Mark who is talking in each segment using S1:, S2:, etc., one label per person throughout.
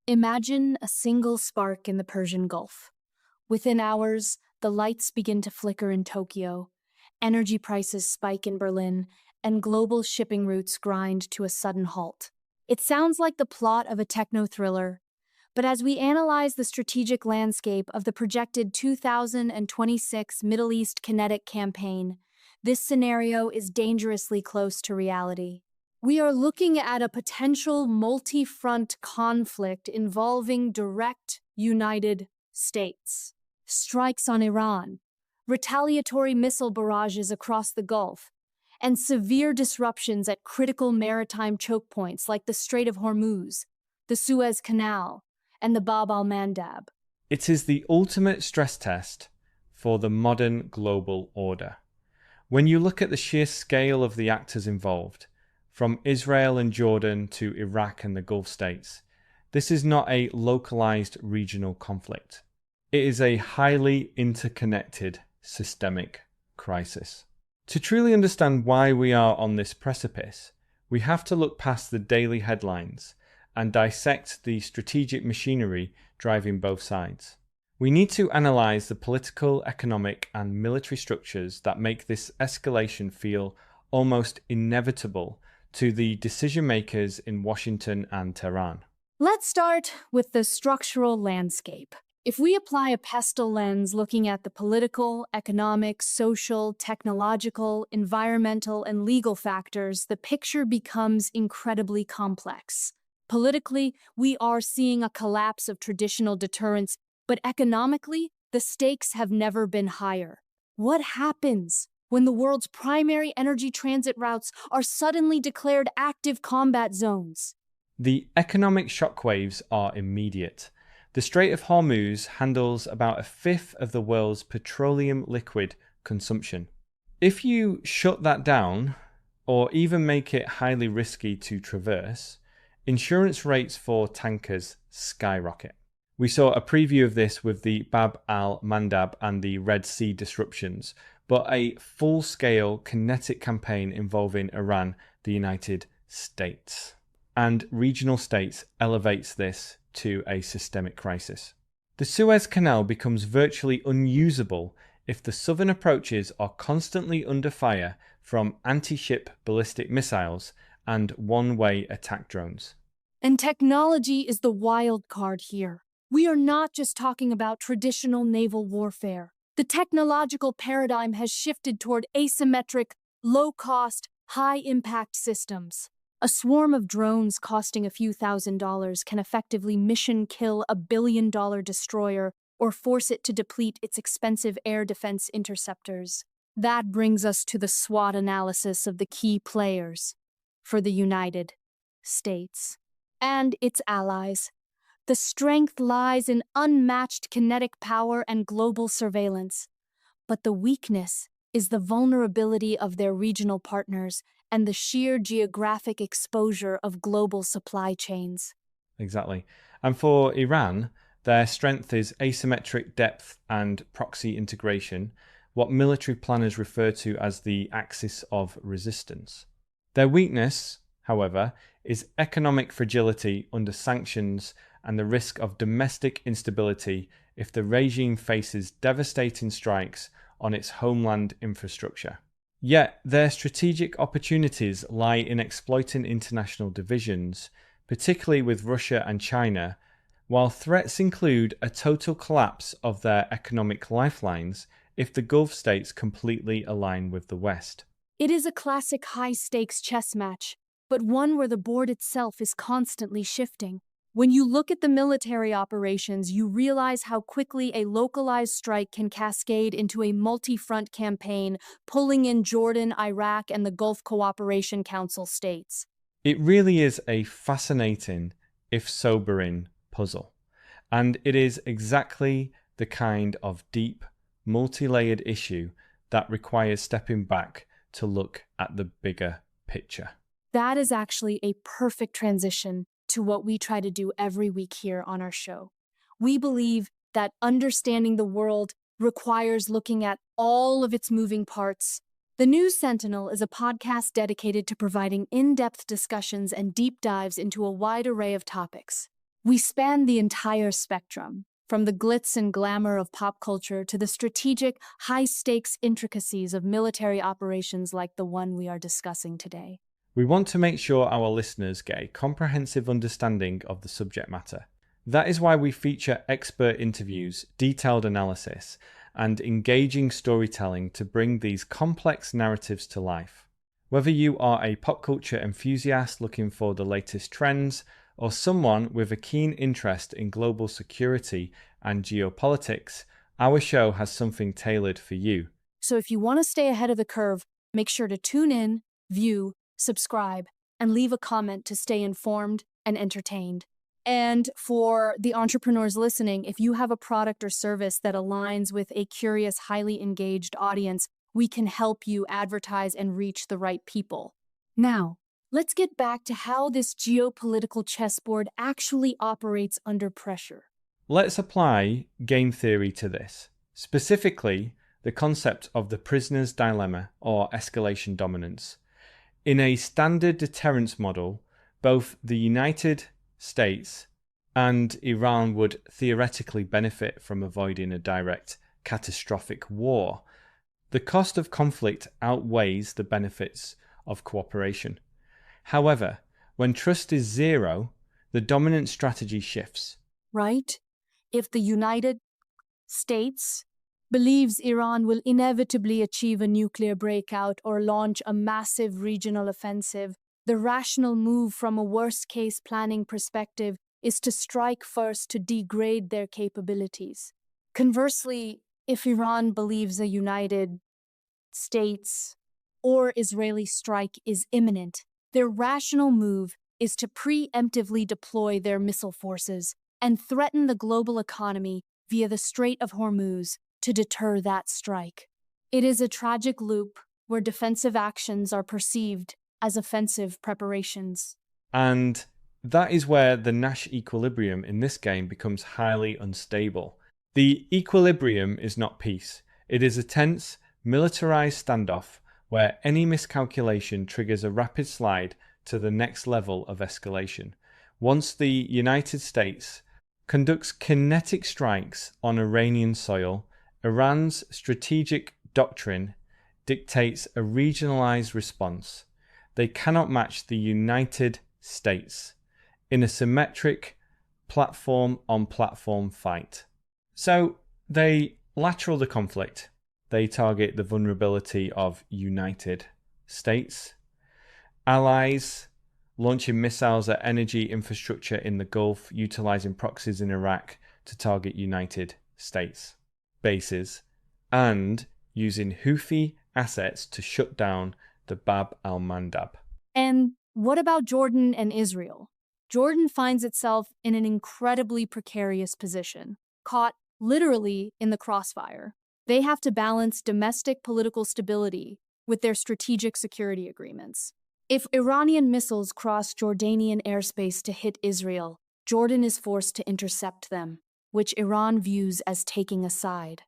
S1: Imagine a single spark in the Persian Gulf. Within hours, the lights begin to flicker in Tokyo, energy prices spike in Berlin, and global shipping routes grind to a sudden halt. It sounds like the plot of a techno-thriller, but as we analyze the strategic landscape of the projected 2026 Middle East Kinetic Campaign, this scenario is dangerously close to reality. We are looking at a potential multi-front conflict involving direct United States, strikes on Iran, retaliatory missile barrages across the Gulf, and severe disruptions at critical maritime choke points like the Strait of Hormuz, the Suez Canal, and the Bab al-Mandab.
S2: It is the ultimate stress test for the modern global order. When you look at the sheer scale of the actors involved, from Israel and Jordan to Iraq and the Gulf states, this is not a localized regional conflict. It is a highly interconnected systemic crisis. To truly understand why we are on this precipice, we have to look past the daily headlines and dissect the strategic machinery driving both sides. We need to analyze the political, economic, and military structures that make this escalation feel almost inevitable to the decision makers in Washington and Tehran.
S1: Let's start with the structural landscape. If we apply a pestle lens looking at the political, economic, social, technological, environmental, and legal factors, the picture becomes incredibly complex. Politically, we are seeing a collapse of traditional deterrence, but economically, the stakes have never been higher. What happens when the world's primary energy transit routes are suddenly declared active combat zones?
S2: The economic shockwaves are immediate. The Strait of Hormuz handles about a fifth of the world's petroleum liquid consumption. If you shut that down, or even make it highly risky to traverse, insurance rates for tankers skyrocket. We saw a preview of this with the Bab al-Mandab and the Red Sea disruptions, but a full-scale kinetic campaign involving Iran, the United States, and regional states elevates this to a systemic crisis. The Suez Canal becomes virtually unusable if the southern approaches are constantly under fire from anti-ship ballistic missiles and one-way attack drones.
S1: And technology is the wild card here. We are not just talking about traditional naval warfare. The technological paradigm has shifted toward asymmetric, low-cost, high-impact systems. A swarm of drones costing a few $1,000s can effectively mission kill a billion-dollar destroyer or force it to deplete its expensive air defense interceptors. That brings us to the SWOT analysis of the key players for the United States and its allies. The strength lies in unmatched kinetic power and global surveillance, but the weakness is the vulnerability of their regional partners and the sheer geographic exposure of global supply chains.
S2: Exactly. And for Iran, their strength is asymmetric depth and proxy integration, what military planners refer to as the axis of resistance. Their weakness, however, is economic fragility under sanctions and the risk of domestic instability if the regime faces devastating strikes on its homeland infrastructure. Yet, their strategic opportunities lie in exploiting international divisions, particularly with Russia and China, while threats include a total collapse of their economic lifelines if the Gulf states completely align with the West.
S1: It is a classic high-stakes chess match, but one where the board itself is constantly shifting. When you look at the military operations, you realize how quickly a localized strike can cascade into a multi-front campaign, pulling in Jordan, Iraq, and the Gulf Cooperation Council states.
S2: It really is a fascinating, if sobering, puzzle. And it is exactly the kind of deep, multi-layered issue that requires stepping back to look at the bigger picture.
S1: That is actually a perfect transition to what we try to do every week here on our show. We believe that understanding the world requires looking at all of its moving parts. The News Sentinel is a podcast dedicated to providing in-depth discussions and deep dives into a wide array of topics. We span the entire spectrum, from the glitz and glamour of pop culture to the strategic, high-stakes intricacies of military operations like the one we are discussing today.
S2: We want to make sure our listeners get a comprehensive understanding of the subject matter. That is why we feature expert interviews, detailed analysis, and engaging storytelling to bring these complex narratives to life. Whether you are a pop culture enthusiast looking for the latest trends, or someone with a keen interest in global security and geopolitics, our show has something tailored for you.
S1: So if you want to stay ahead of the curve, make sure to tune in, view, subscribe, and leave a comment to stay informed and entertained. And for the entrepreneurs listening, if you have a product or service that aligns with a curious, highly engaged audience, we can help you advertise and reach the right people. Now, let's get back to how this geopolitical chessboard actually operates under pressure.
S2: Let's apply game theory to this. Specifically, the concept of the prisoner's dilemma or escalation dominance. In a standard deterrence model, both the United States and Iran would theoretically benefit from avoiding a direct catastrophic war. The cost of conflict outweighs the benefits of cooperation. However, when trust is zero, the dominant strategy shifts.
S1: Right? If the United States believes Iran will inevitably achieve a nuclear breakout or launch a massive regional offensive, the rational move from a worst-case planning perspective is to strike first to degrade their capabilities. Conversely, if Iran believes a United States or Israeli strike is imminent, their rational move is to preemptively deploy their missile forces and threaten the global economy via the Strait of Hormuz to deter that strike. It is a tragic loop where defensive actions are perceived as offensive preparations.
S2: And that is where the Nash equilibrium in this game becomes highly unstable. The equilibrium is not peace. It is a tense, militarized standoff where any miscalculation triggers a rapid slide to the next level of escalation. Once the United States conducts kinetic strikes on Iranian soil, Iran's strategic doctrine dictates a regionalized response. They cannot match the United States in a symmetric platform-on-platform fight. So they lateral the conflict. They target the vulnerability of United States. Allies launching missiles at energy infrastructure in the Gulf, utilizing proxies in Iraq to target United States bases, and using Houthi assets to shut down the Bab al-Mandab.
S1: And what about Jordan and Israel? Jordan finds itself in an incredibly precarious position, caught literally in the crossfire. They have to balance domestic political stability with their strategic security agreements. If Iranian missiles cross Jordanian airspace to hit Israel, Jordan is forced to intercept them, which Iran views as taking a side.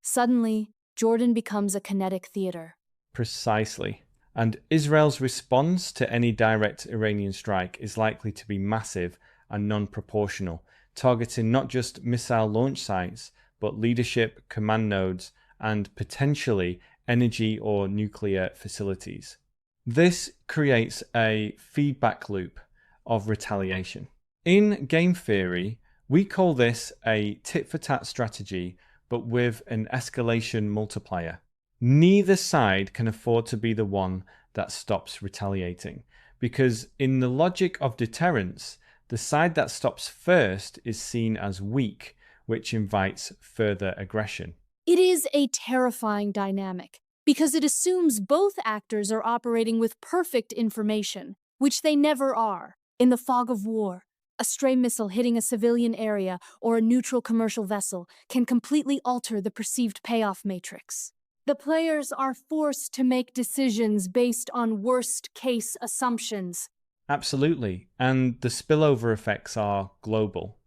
S1: Suddenly, Jordan becomes a kinetic theater.
S2: Precisely. And Israel's response to any direct Iranian strike is likely to be massive and non-proportional, targeting not just missile launch sites, but leadership, command nodes, and potentially energy or nuclear facilities. This creates a feedback loop of retaliation. In game theory, we call this a tit-for-tat strategy, but with an escalation multiplier. Neither side can afford to be the one that stops retaliating, because in the logic of deterrence, the side that stops first is seen as weak, which invites further aggression.
S1: It is a terrifying dynamic, because it assumes both actors are operating with perfect information, which they never are. In the fog of war, a stray missile hitting a civilian area or a neutral commercial vessel can completely alter the perceived payoff matrix. The players are forced to make decisions based on worst-case assumptions.
S2: Absolutely, and the spillover effects are global.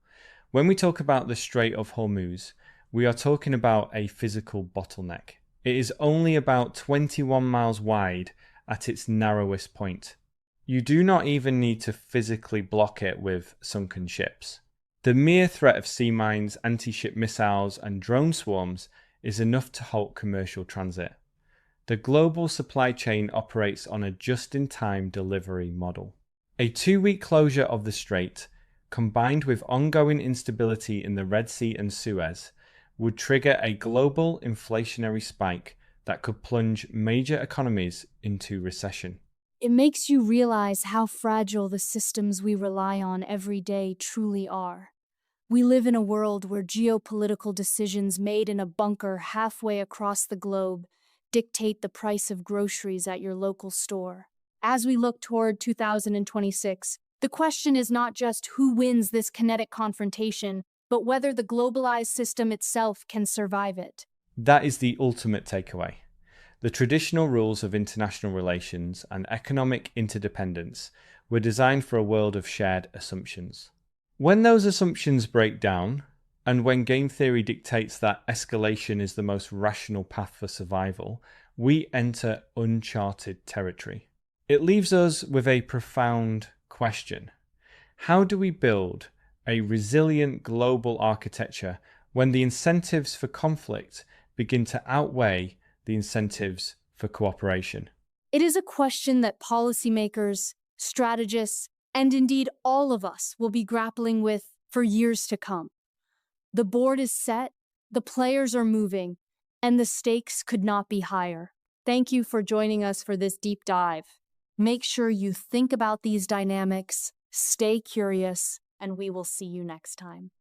S2: When we talk about the Strait of Hormuz, we are talking about a physical bottleneck. It is only about 21 miles wide at its narrowest point. You do not even need to physically block it with sunken ships. The mere threat of sea mines, anti ship missiles, and drone swarms is enough to halt commercial transit. The global supply chain operates on a just in time delivery model. A 2 week closure of the strait, combined with ongoing instability in the Red Sea and Suez, would trigger a global inflationary spike that could plunge major economies into recession.
S1: It makes you realize how fragile the systems we rely on every day truly are. We live in a world where geopolitical decisions made in a bunker halfway across the globe dictate the price of groceries at your local store. As we look toward 2026, the question is not just who wins this kinetic confrontation, but whether the globalized system itself can survive it.
S2: That is the ultimate takeaway. The traditional rules of international relations and economic interdependence were designed for a world of shared assumptions. When those assumptions break down, and when game theory dictates that escalation is the most rational path for survival, we enter uncharted territory. It leaves us with a profound question. How do we build a resilient global architecture when the incentives for conflict begin to outweigh the incentives for cooperation?
S1: It is a question that policymakers, strategists, and indeed all of us will be grappling with for years to come. The board is set, the players are moving, and the stakes could not be higher. Thank you for joining us for this deep dive. Make sure you think about these dynamics, stay curious, and we will see you next time.